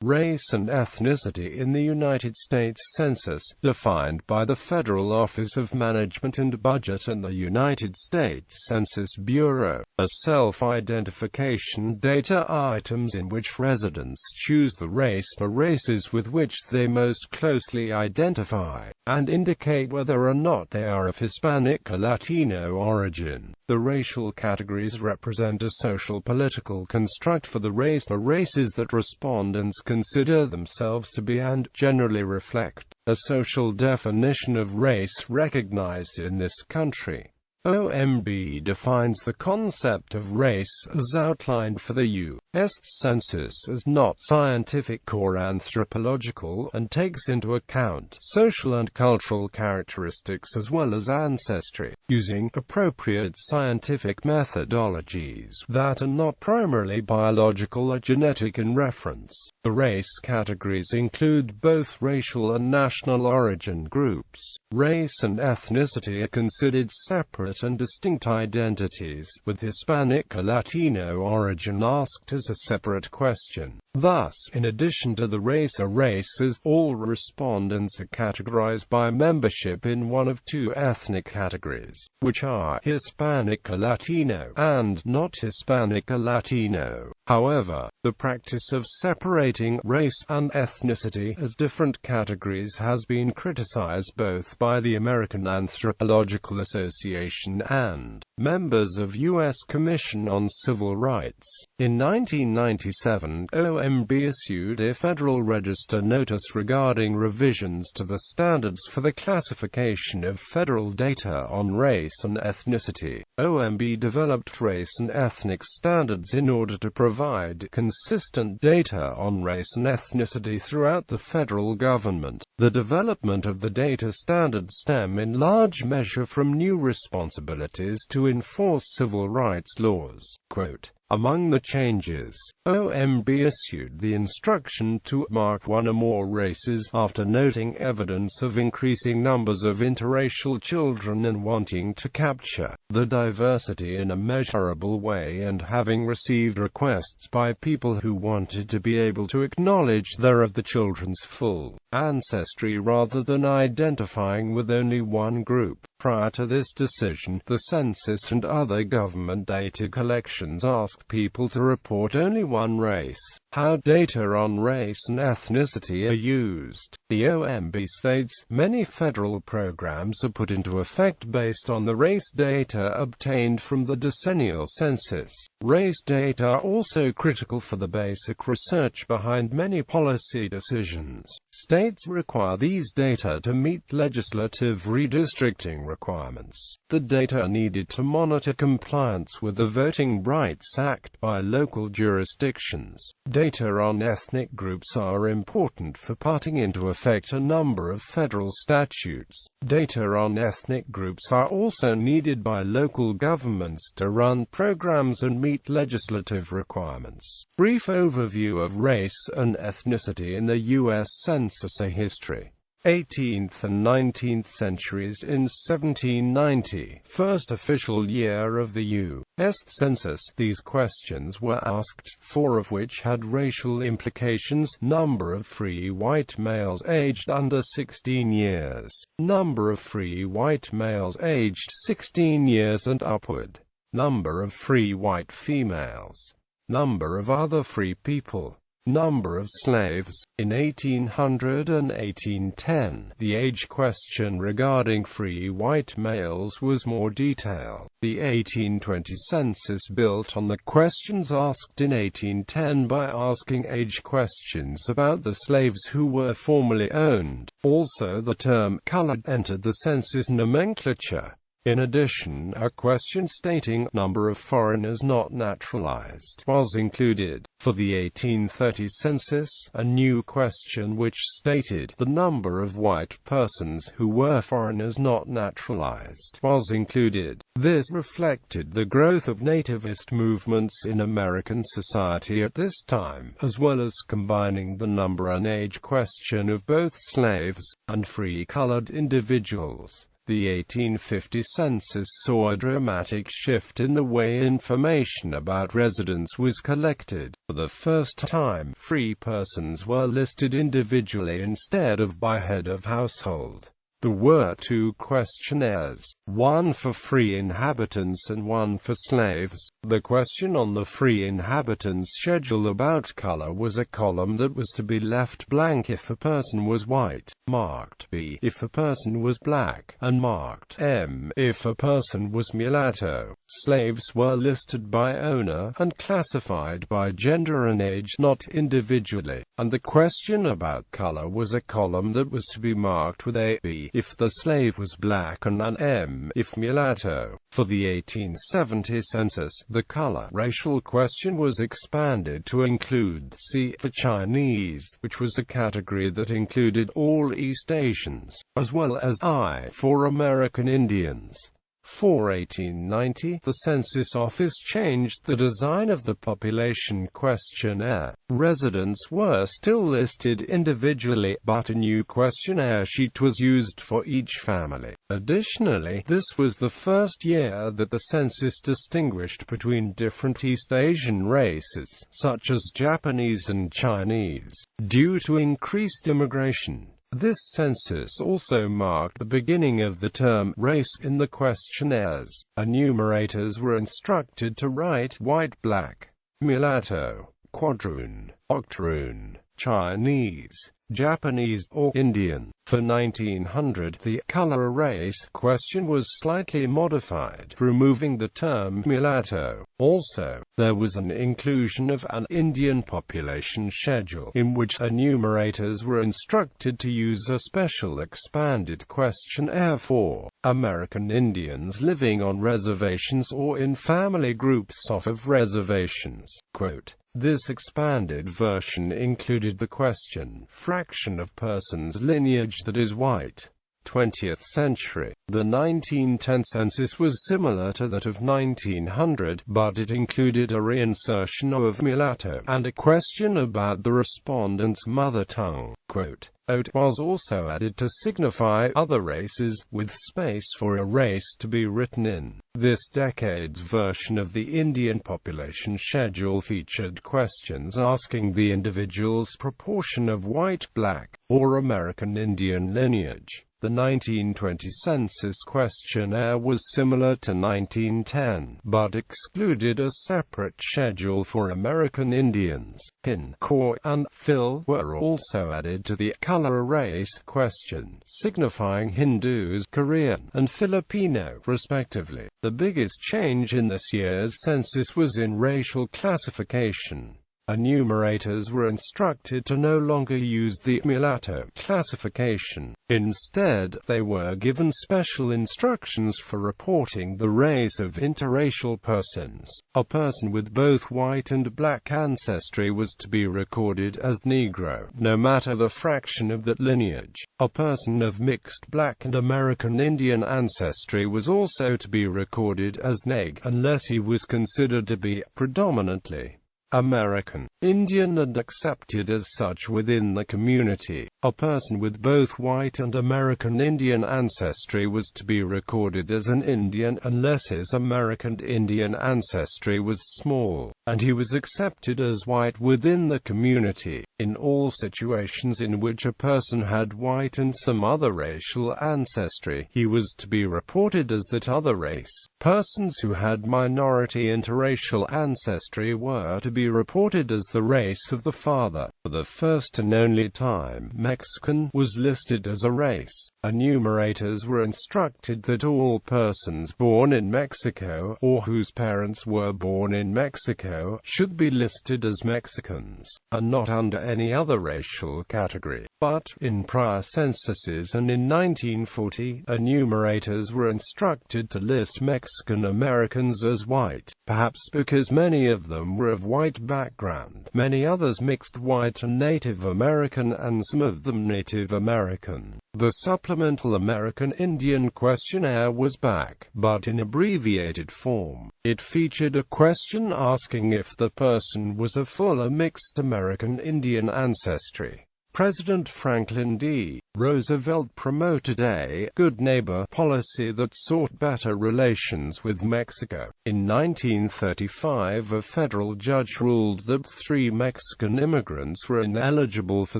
Race and ethnicity in the United States Census, defined by the Federal Office of Management and Budget and the United States Census Bureau, are self-identification data items in which residents choose the race or races with which they most closely identify, and indicate whether or not they are of Hispanic or Latino origin. The racial categories represent a social-political construct for the race or races that respondents consider themselves to be and generally reflect a social definition of race recognized in this country. OMB defines the concept of race as outlined for the U.S. Census as not scientific or anthropological, and takes into account social and cultural characteristics as well as ancestry, using appropriate scientific methodologies that are not primarily biological or genetic in reference. The race categories include both racial and national origin groups. Race and ethnicity are considered separate and distinct identities, with Hispanic or Latino origin asked as a separate question. Thus, in addition to the race or races, all respondents are categorized by membership in one of two ethnic categories, which are Hispanic or Latino, and not Hispanic or Latino. However, the practice of separating race and ethnicity as different categories has been criticized both by the American Anthropological Association and members of U.S. Commission on Civil Rights. In 1997, OMB issued a Federal Register notice regarding revisions to the standards for the classification of federal data on race and ethnicity. OMB developed race and ethnic standards in order to provide consistent data on race and ethnicity throughout the federal government. The development of the data standards stem in large measure from new responsibilities to enforce civil rights laws. Quote, among the changes, OMB issued the instruction to mark one or more races after noting evidence of increasing numbers of interracial children and wanting to capture the diversity in a measurable way, and having received requests by people who wanted to be able to acknowledge their of the children's full ancestry rather than identifying with only one group. Prior to this decision, the census and other government data collections asked people to report only one race. How data on race and ethnicity are used. The OMB states, many federal programs are put into effect based on the race data obtained from the decennial census. Race data are also critical for the basic research behind many policy decisions. States require these data to meet legislative redistricting requirements. The data are needed to monitor compliance with the Voting Rights Act by local jurisdictions. Data on ethnic groups are important for putting into effect a number of federal statutes. Data on ethnic groups are also needed by local governments to run programs and meet legislative requirements. Brief overview of race and ethnicity in the U.S. Census. History. 18th and 19th centuries. In 1790, first official year of the U.S. Census, these questions were asked, 4 of which had racial implications: number of free white males aged under 16 years, number of free white males aged 16 years and upward, number of free white females, number of other free people, number of slaves. In 1800 and 1810, the age question regarding free white males was more detailed. The 1820 census built on the questions asked in 1810 by asking age questions about the slaves who were formerly owned. Also, the term colored entered the census nomenclature. In addition, a question stating number of foreigners not naturalized was included. For the 1830 census, a new question which stated the number of white persons who were foreigners not naturalized was included. This reflected the growth of nativist movements in American society at this time, as well as combining the number and age question of both slaves and free colored individuals. The 1850 census saw a dramatic shift in the way information about residents was collected. For the first time, free persons were listed individually instead of by head of household. There were two questionnaires, one for free inhabitants and one for slaves. The question on the free inhabitants schedule about color was a column that was to be left blank if a person was white, marked B if a person was black, and marked M if a person was mulatto. Slaves were listed by owner, and classified by gender and age, not individually, and the question about color was a column that was to be marked with a B if the slave was black and an M if mulatto. For the 1870 census, the color racial question was expanded to include C for Chinese, which was a category that included all East Asians, as well as I for American Indians. For 1890, the Census Office changed the design of the population questionnaire. Residents were still listed individually, but a new questionnaire sheet was used for each family. Additionally, this was the first year that the census distinguished between different East Asian races, such as Japanese and Chinese, due to increased immigration. This census also marked the beginning of the term race in the questionnaires. Enumerators were instructed to write white, black, mulatto, quadroon, octoroon, Chinese, Japanese, or Indian. For 1900, the color race question was slightly modified, removing the term mulatto. Also, there was an inclusion of an Indian population schedule, in which enumerators were instructed to use a special expanded questionnaire for American Indians living on reservations or in family groups off of reservations. Quote, this expanded version included the question, fraction of persons lineage that is white. 20th century. The 1910 census was similar to that of 1900, but it included a reinsertion of mulatto, and a question about the respondent's mother tongue. Quote, "Ot" was also added to signify other races, with space for a race to be written in. This decade's version of the Indian population schedule featured questions asking the individual's proportion of white, black, or American Indian lineage. The 1920 census questionnaire was similar to 1910, but excluded a separate schedule for American Indians. Hin, Kor, and Phil were also added to the color race question, signifying Hindus, Korean, and Filipino, respectively. The biggest change in this year's census was in racial classification. Enumerators were instructed to no longer use the mulatto classification. Instead, they were given special instructions for reporting the race of interracial persons. A person with both white and black ancestry was to be recorded as Negro, no matter the fraction of that lineage. A person of mixed black and American Indian ancestry was also to be recorded as Neg, unless he was considered to be predominantly American Indian and accepted as such within the community. A person with both white and American Indian ancestry was to be recorded as an Indian unless his American Indian ancestry was small, and he was accepted as white within the community. In all situations in which a person had white and some other racial ancestry, he was to be reported as that other race. Persons who had minority interracial ancestry were to be reported as the race of the father. For the first and only time, Mexican was listed as a race. Enumerators were instructed that all persons born in Mexico, or whose parents were born in Mexico, should be listed as Mexicans, and not under any other racial category. But, in prior censuses and in 1940, enumerators were instructed to list Mexican Americans as white, perhaps because many of them were of white background, many others mixed white and Native American, and some of them Native American. The Supplemental American Indian Questionnaire was back, but in abbreviated form. It featured a question asking if the person was of full or mixed American Indian ancestry. President Franklin D. Roosevelt promoted a "good neighbor" policy that sought better relations with Mexico. In 1935, a federal judge ruled that 3 Mexican immigrants were ineligible for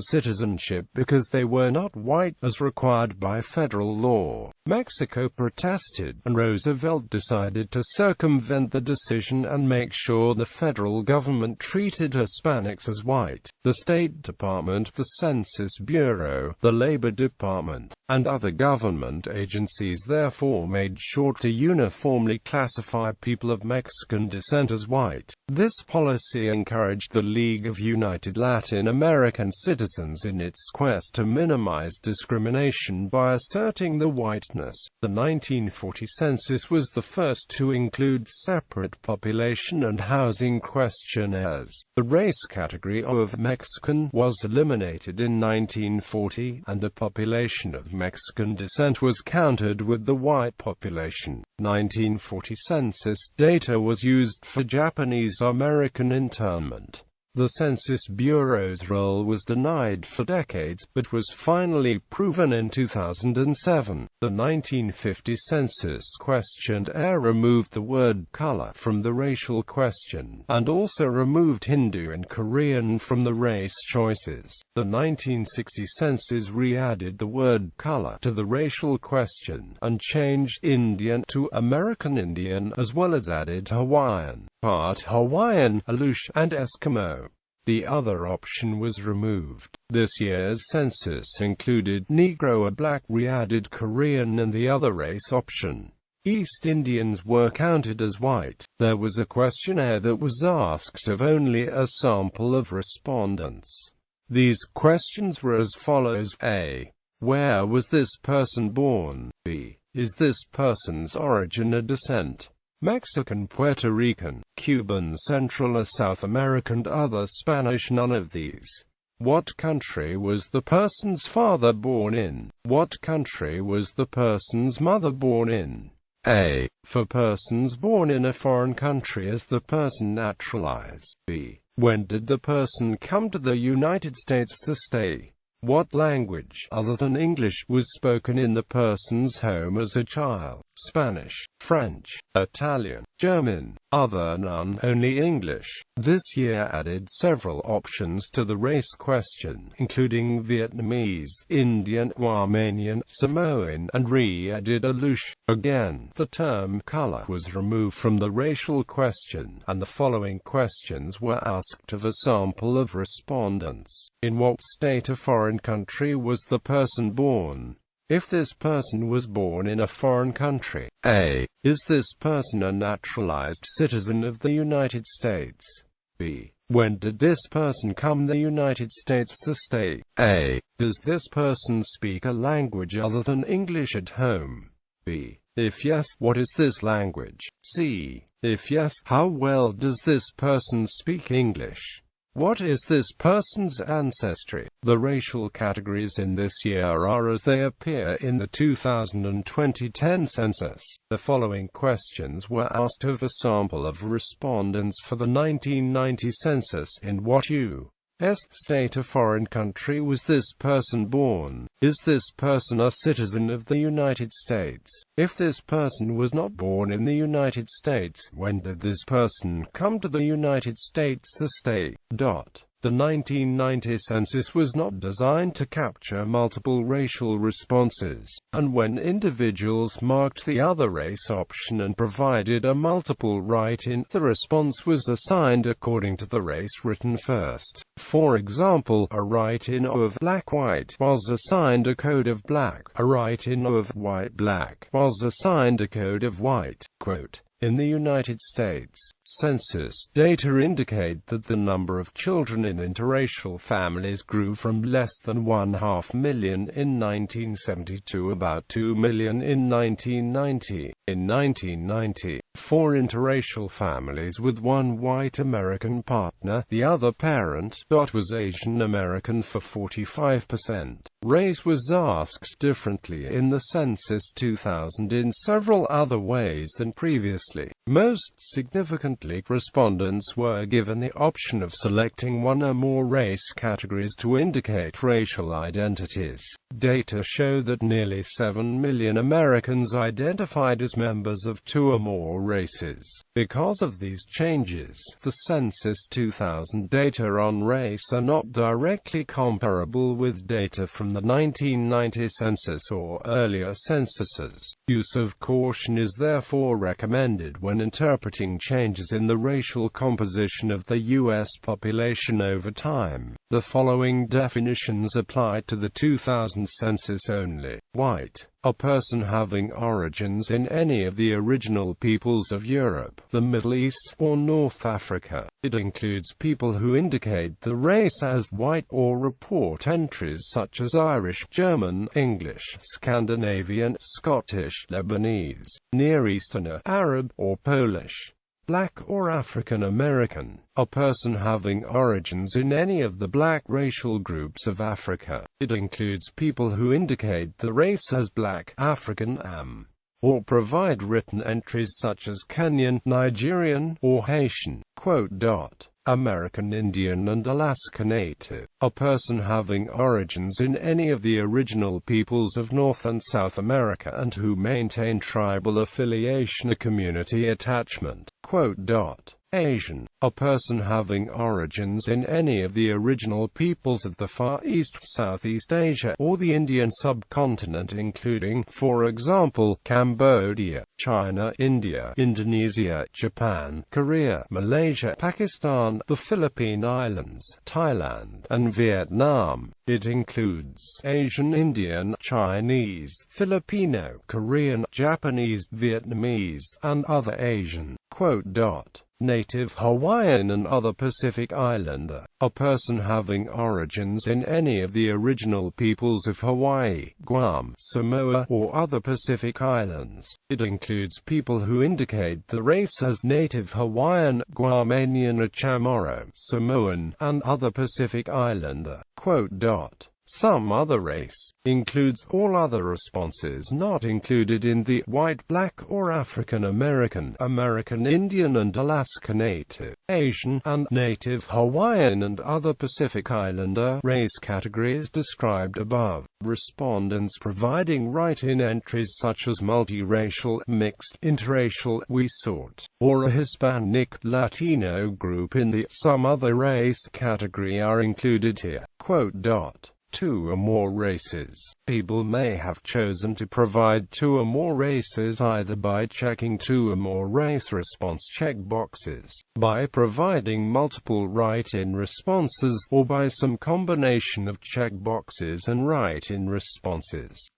citizenship because they were not white, as required by federal law. Mexico protested, and Roosevelt decided to circumvent the decision and make sure the federal government treated Hispanics as white. The State Department, the Census Bureau, the Labor Department, and other government agencies therefore made sure to uniformly classify people of Mexican descent as white. This policy encouraged the League of United Latin American Citizens in its quest to minimize discrimination by asserting the whiteness. The 1940 census was the first to include separate population and housing questionnaires. The race category of Mexican was eliminated in 1940, and a population of Mexican descent was counted with the white population. 1940 census data was used for Japanese American internment. The Census Bureau's role was denied for decades, but was finally proven in 2007. The 1950 Census Questionnaire removed the word color from the racial question, and also removed Hindu and Korean from the race choices. The 1960 census re-added the word color to the racial question, and changed Indian to American Indian, as well as added Hawaiian, part Hawaiian, Aleutian, and Eskimo. The other option was removed. This year's census included Negro or Black, re-added Korean, and the other race option. East Indians were counted as white. There was a questionnaire that was asked of only a sample of respondents. These questions were as follows: A. Where was this person born? B. Is this person's origin a descent? Mexican, Puerto Rican, Cuban, Central or South American, other Spanish, none of these. What country was the person's father born in? What country was the person's mother born in? A. For persons born in a foreign country, is the person naturalized? B. When did the person come to the United States to stay? What language, other than English, was spoken in the person's home as a child? Spanish, French, Italian, German, other, none, only English. This year added several options to the race question, including Vietnamese, Indian, Armenian, Samoan, and re-added Aleutian. Again, the term color was removed from the racial question, and the following questions were asked of a sample of respondents. In what state or foreign country was the person born? If this person was born in a foreign country. A. Is this person a naturalized citizen of the United States? B. When did this person come to the United States to stay? A. Does this person speak a language other than English at home? B. If yes, what is this language? C. If yes, how well does this person speak English? What is this person's ancestry? The racial categories in this year are as they appear in the 2010 census. The following questions were asked of a sample of respondents for the 1990 census. In what U.S. state or foreign country was this person born? Is this person a citizen of the United States? If this person was not born in the United States, when did this person come to the United States to stay? The 1990 census was not designed to capture multiple racial responses, and when individuals marked the other race option and provided a multiple write-in, the response was assigned according to the race written first. For example, a write-in of black-white was assigned a code of black, a write-in of white-black was assigned a code of white. Quote, in the United States, census data indicate that the number of children in interracial families grew from less than 1/2 million in 1970 to about 2 million in 1990. In 1990, 4 interracial families with one white American partner, the other parent, was Asian American for 45%. Race was asked differently in the Census 2000 in several other ways than previously. Most significantly, respondents were given the option of selecting one or more race categories to indicate racial identities. Data show that nearly 7 million Americans identified as members of two or more races. Because of these changes, the Census 2000 data on race are not directly comparable with data from the 1990 census or earlier censuses. Use of caution is therefore recommended when interpreting changes in the racial composition of the U.S. population over time. The following definitions apply to the 2000 census only. White: a person having origins in any of the original peoples of Europe, the Middle East, or North Africa. It includes people who indicate the race as white or report entries such as Irish, German, English, Scandinavian, Scottish, Lebanese, Near Easterner, Arab, or Polish. Black or African American: a person having origins in any of the black racial groups of Africa. It includes people who indicate the race as Black, African, or provide written entries such as Kenyan, Nigerian, or Haitian. American Indian and Alaska Native: a person having origins in any of the original peoples of North and South America and who maintain tribal affiliation or community attachment. Asian: a person having origins in any of the original peoples of the Far East, Southeast Asia, or the Indian subcontinent including, for example, Cambodia, China, India, Indonesia, Japan, Korea, Malaysia, Pakistan, the Philippine Islands, Thailand, and Vietnam. It includes Asian Indian, Chinese, Filipino, Korean, Japanese, Vietnamese, and other Asian. Native Hawaiian and other Pacific Islander: a person having origins in any of the original peoples of Hawaii, Guam, Samoa, or other Pacific Islands. It includes people who indicate the race as Native Hawaiian, Guamanian or Chamorro, Samoan, and other Pacific Islander. Some other race includes all other responses not included in the white, black, or African American, American Indian and Alaska Native, Asian, and Native Hawaiian and other Pacific Islander race categories described above. Respondents providing write-in entries such as multiracial, mixed, interracial, we sort, or a Hispanic, Latino group in the some other race category are included here. Two or more races. People may have chosen to provide two or more races either by checking two or more race response checkboxes, by providing multiple write-in responses, or by some combination of checkboxes and write-in responses.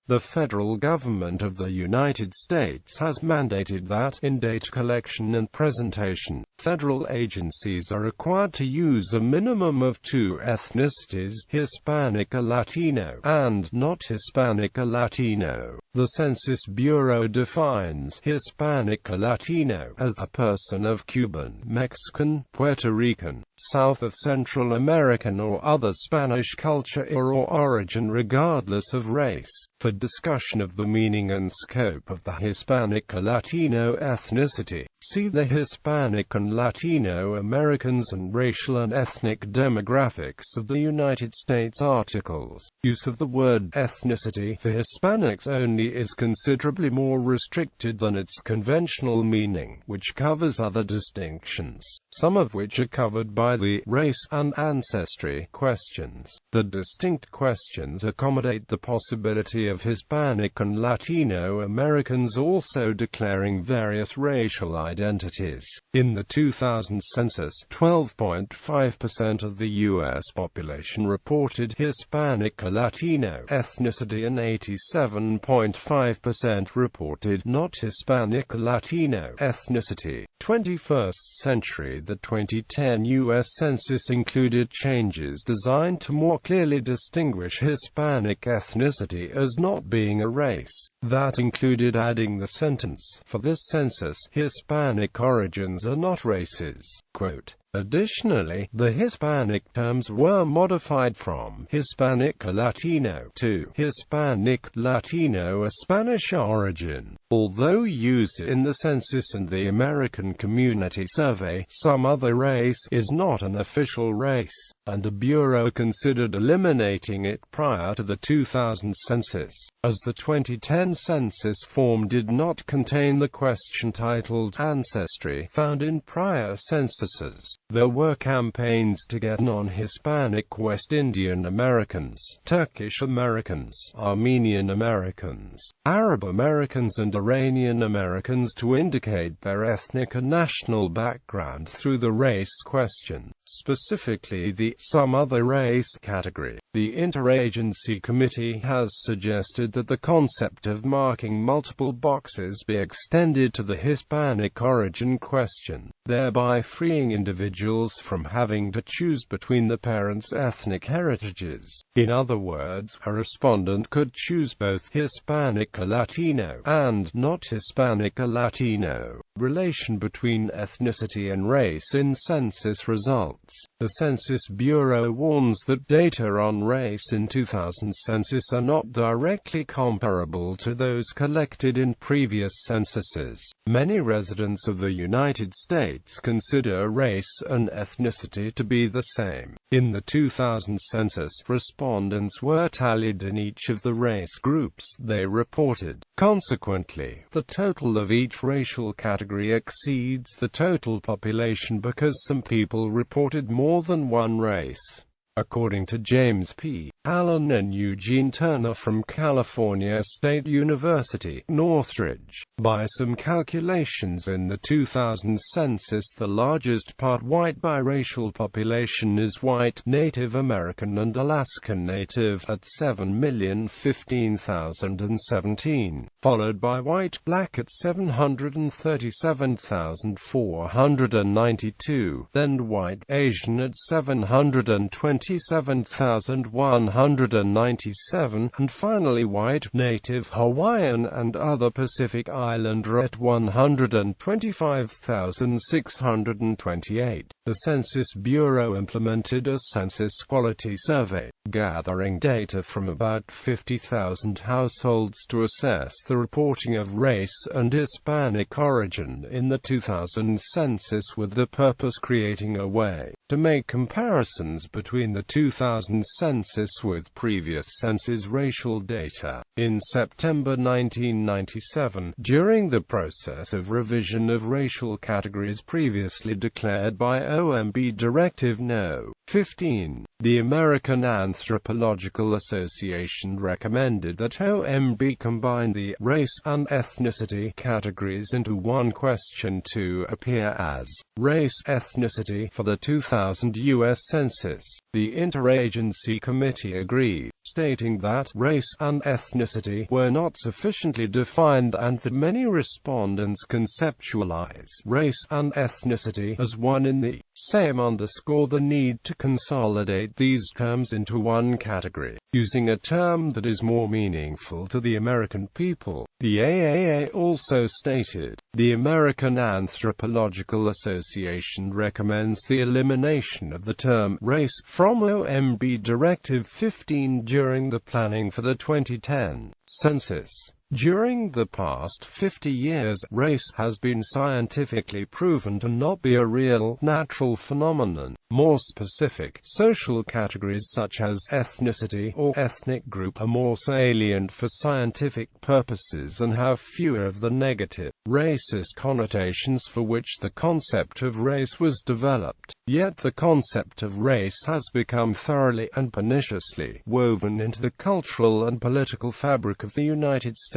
The federal government of the United States has mandated that, in data collection and presentation, federal agencies are required to use a minimum of two ethnicities, Hispanic or Latino, and not Hispanic or Latino. The Census Bureau defines Hispanic or Latino as a person of Cuban, Mexican, Puerto Rican, South of Central American or other Spanish culture or origin regardless of race. For discussion of the meaning and scope of the Hispanic or Latino ethnicity, see the Hispanic and Latino Americans and Racial and Ethnic Demographics of the United States articles. Use of the word ethnicity for Hispanics only is considerably more restricted than its conventional meaning, which covers other distinctions, some of which are covered by the race and ancestry questions. The distinct questions accommodate the possibility of Hispanic and Latino Americans also declaring various racial identities. In the 2000 census, 12.5% of the U.S. population reported Hispanic or Latino ethnicity and 87.5% reported not Hispanic or Latino ethnicity. 21st century. The 2010 U.S. Census included changes designed to more clearly distinguish Hispanic ethnicity as not being a race. That included adding the sentence, "For this census, Hispanic origins are not races." Quote, Additionally, the Hispanic terms were modified from Hispanic Latino to Hispanic Latino, a Spanish origin. Although used in the census and the American Community Survey, some other race is not an official race, and the Bureau considered eliminating it prior to the 2000 census, as the 2010 census form did not contain the question titled Ancestry found in prior censuses. There were campaigns to get non-Hispanic West Indian Americans, Turkish Americans, Armenian Americans, Arab Americans and Iranian Americans to indicate their ethnic and national background through the race question, specifically the some other race category. The Interagency Committee has suggested that the concept of marking multiple boxes be extended to the Hispanic origin question, thereby freeing individuals from having to choose between the parents' ethnic heritages. In other words, a respondent could choose both Hispanic or Latino and not Hispanic or Latino. Relation between ethnicity and race in census results. The Census Bureau warns that data on race in 2000 census are not directly comparable to those collected in previous censuses. Many residents of the United States consider race and ethnicity to be the same. In the 2000 census, respondents were tallied in each of the race groups they reported. Consequently, the total of each racial category exceeds the total population because some people reported more than one race. According to James P. Allen and Eugene Turner from California State University, Northridge, by some calculations in the 2000 census, the largest part white biracial population is white, Native American and Alaskan Native at 7,015,017, followed by white black at 737,492, then white Asian at 727,197, and finally white Native Hawaiian and other Pacific Islander at 125,628. The Census Bureau implemented a census quality survey, gathering data from about 50,000 households to assess the reporting of race and Hispanic origin in the 2000 census, with the purpose creating a way to make comparisons between the 2000 census with previous census racial data. In September 1997, during the process of revision of racial categories previously declared by OMB Directive No. 15, the American Anthropological Association recommended that OMB combine the race and ethnicity categories into one question to appear as race ethnicity for the 2000 U.S. Census. The Interagency Committee agreed, stating that race and ethnicity were not sufficiently defined and that many respondents conceptualize race and ethnicity as one in the same, underscore the need to consolidate these terms into one category, using a term that is more meaningful to the American people. The AAA also stated, the American Anthropological Association recommends the elimination of the term race from OMB Directive 15 during the planning for the 2010 census. During the past 50 years, race has been scientifically proven to not be a real, natural phenomenon. More specific, social categories such as ethnicity or ethnic group are more salient for scientific purposes and have fewer of the negative, racist connotations for which the concept of race was developed. Yet the concept of race has become thoroughly and perniciously woven into the cultural and political fabric of the United States.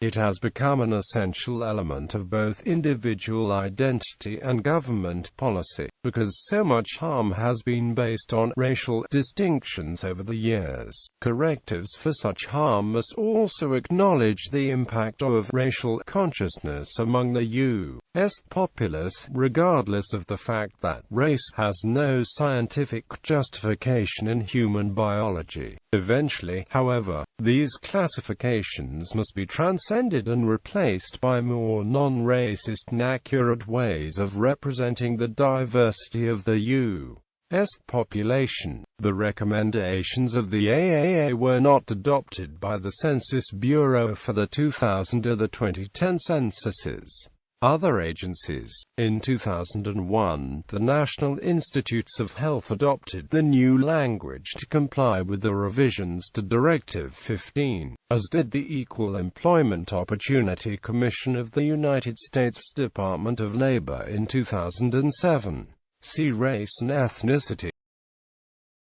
It has become an essential element of both individual identity and government policy, because so much harm has been based on racial distinctions over the years. Correctives for such harm must also acknowledge the impact of racial consciousness among the U.S. populace, regardless of the fact that race has no scientific justification in human biology. Eventually, however, These classifications must be transcended and replaced by more non-racist and accurate ways of representing the diversity of the U.S. population. The recommendations of the AAA were not adopted by the Census Bureau for the 2000 or the 2010 censuses. Other agencies. In 2001, the National Institutes of Health adopted the new language to comply with the revisions to Directive 15, as did the Equal Employment Opportunity Commission of the United States Department of Labor in 2007. See Race and Ethnicity.